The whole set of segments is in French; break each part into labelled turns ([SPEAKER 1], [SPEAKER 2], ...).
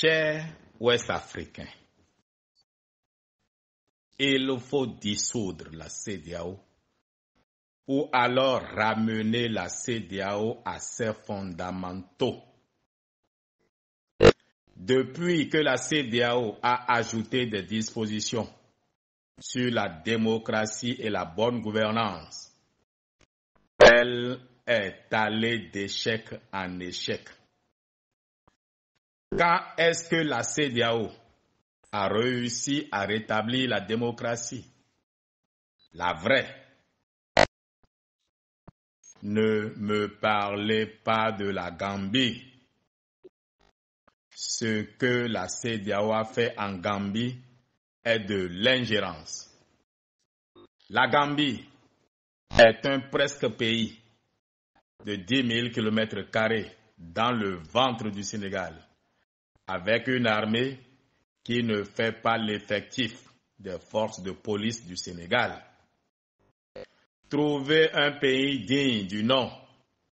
[SPEAKER 1] Chers Ouest-Africains, il faut dissoudre la CEDEAO ou alors ramener la CEDEAO à ses fondamentaux. Depuis que la CEDEAO a ajouté des dispositions sur la démocratie et la bonne gouvernance, elle est allée d'échec en échec. Quand est-ce que la CEDEAO a réussi à rétablir la démocratie? La vraie. Ne me parlez pas de la Gambie. Ce que la CEDEAO a fait en Gambie est de l'ingérence. La Gambie est un presque pays de 10 000 km² dans le ventre du Sénégal, avec une armée qui ne fait pas l'effectif des forces de police du Sénégal. Trouver un pays digne du nom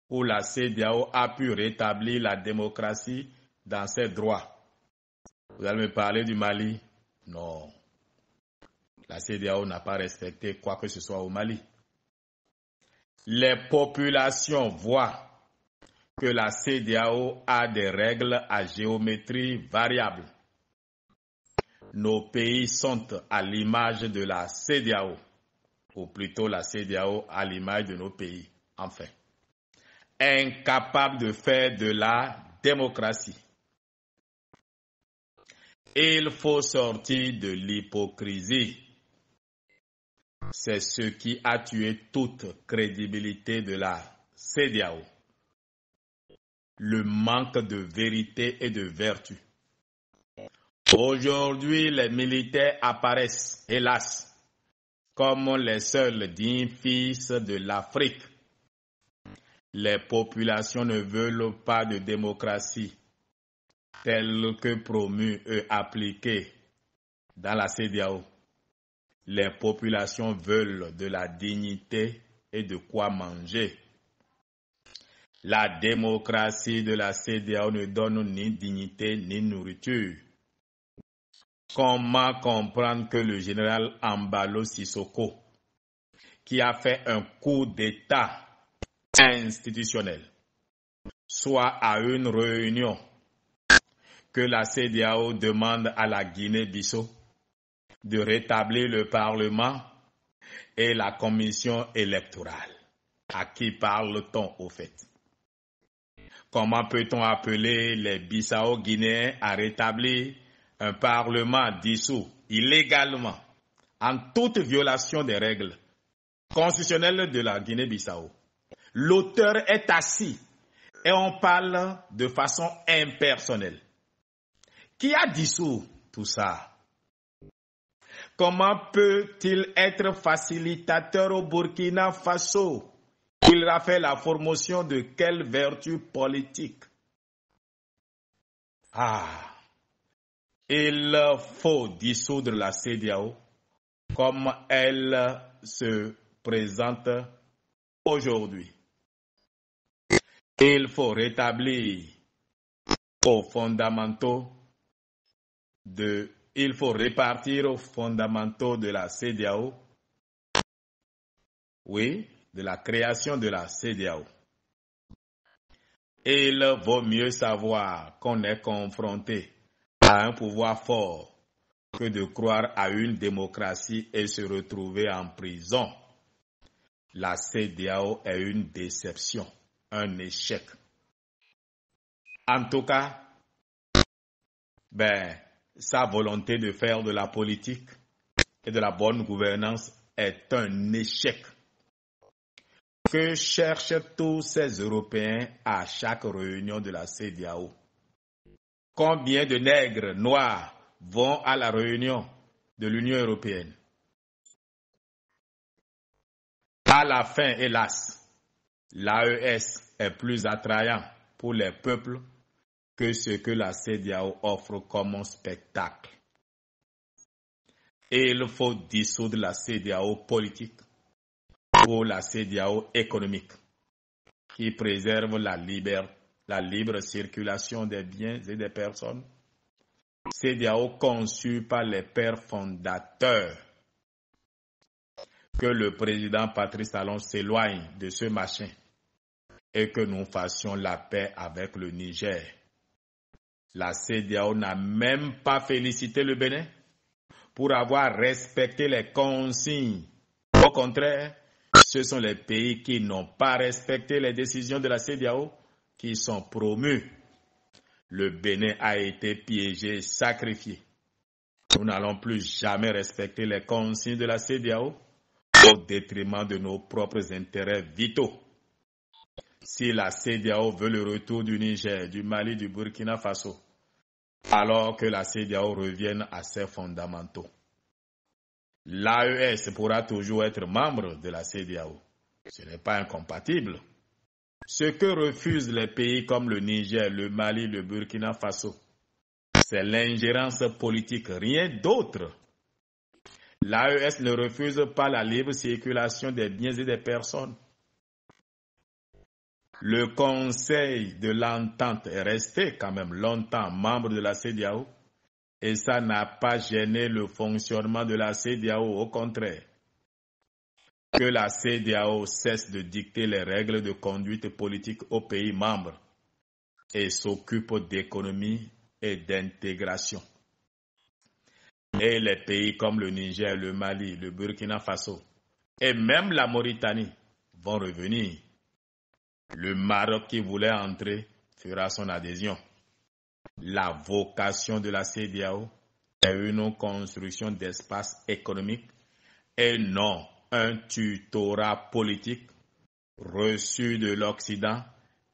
[SPEAKER 1] où la CEDEAO a pu rétablir la démocratie dans ses droits. Vous allez me parler du Mali? Non. La CEDEAO n'a pas respecté quoi que ce soit au Mali. Les populations voient que la CEDEAO a des règles à géométrie variable. Nos pays sont à l'image de la CEDEAO, ou plutôt la CEDEAO à l'image de nos pays, enfin. Incapables de faire de la démocratie. Il faut sortir de l'hypocrisie. C'est ce qui a tué toute crédibilité de la CEDEAO. Le manque de vérité et de vertu. Aujourd'hui, les militaires apparaissent, hélas, comme les seuls dignes fils de l'Afrique. Les populations ne veulent pas de démocratie telle que promue et appliquée dans la CEDEAO. Les populations veulent de la dignité et de quoi manger. La démocratie de la CEDEAO ne donne ni dignité ni nourriture. Comment comprendre que le général Embalo Sissoko, qui a fait un coup d'État institutionnel, soit à une réunion que la CEDEAO demande à la Guinée-Bissau de rétablir le Parlement et la commission électorale? À qui parle-t-on au fait? Comment peut-on appeler les Bissau-Guinéens à rétablir un Parlement dissous illégalement, en toute violation des règles constitutionnelles de la Guinée-Bissau? L'auteur est assis et on parle de façon impersonnelle. Qui a dissous tout ça? Comment peut-il être facilitateur au Burkina Faso? Il a fait la promotion de quelle vertu politique? Il faut dissoudre la CEDEAO comme elle se présente aujourd'hui. Il faut rétablir aux fondamentaux il faut répartir aux fondamentaux de la CEDEAO, oui, de la création de la CEDEAO. Il vaut mieux savoir qu'on est confronté à un pouvoir fort que de croire à une démocratie et se retrouver en prison. La CEDEAO est une déception, un échec. En tout cas, sa volonté de faire de la politique et de la bonne gouvernance est un échec. Que cherchent tous ces Européens à chaque réunion de la CEDEAO? Combien de nègres noirs vont à la réunion de l'Union européenne? À la fin, hélas, l'AES est plus attrayant pour les peuples que ce que la CEDEAO offre comme spectacle. Et il faut dissoudre la CEDEAO politique pour la CEDEAO économique qui préserve la libre circulation des biens et des personnes CEDEAO conçue par les pères fondateurs. Que le président Patrice Talon s'éloigne de ce machin et que nous fassions la paix avec le Niger. La CEDEAO n'a même pas félicité le Bénin pour avoir respecté les consignes. Au contraire, ce sont les pays qui n'ont pas respecté les décisions de la CEDEAO qui sont promus. Le Bénin a été piégé, sacrifié. Nous n'allons plus jamais respecter les consignes de la CEDEAO au détriment de nos propres intérêts vitaux. Si la CEDEAO veut le retour du Niger, du Mali, du Burkina Faso, alors que la CEDEAO revienne à ses fondamentaux. L'AES pourra toujours être membre de la CEDEAO. Ce n'est pas incompatible. Ce que refusent les pays comme le Niger, le Mali, le Burkina Faso, c'est l'ingérence politique, rien d'autre. L'AES ne refuse pas la libre circulation des biens et des personnes. Le Conseil de l'Entente est resté quand même longtemps membre de la CEDEAO et ça n'a pas gêné le fonctionnement de la CEDEAO, au contraire. Que la CEDEAO cesse de dicter les règles de conduite politique aux pays membres et s'occupe d'économie et d'intégration. Et les pays comme le Niger, le Mali, le Burkina Faso et même la Mauritanie vont revenir. Le Maroc qui voulait entrer fera son adhésion. La vocation de la CEDEAO est une construction d'espace économique et non un tutorat politique reçu de l'Occident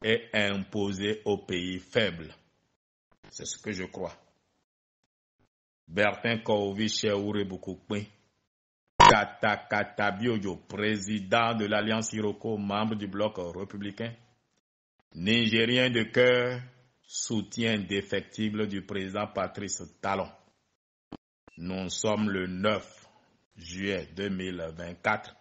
[SPEAKER 1] et imposé aux pays faibles. C'est ce que je crois. Bertin Kouvi Cheoure Boukoukouin, Kata Katabioyo, président de l'Alliance Iroko, membre du bloc républicain, Nigérien de cœur, soutien indéfectible du président Patrice Talon. Nous sommes le 9 juillet 2024.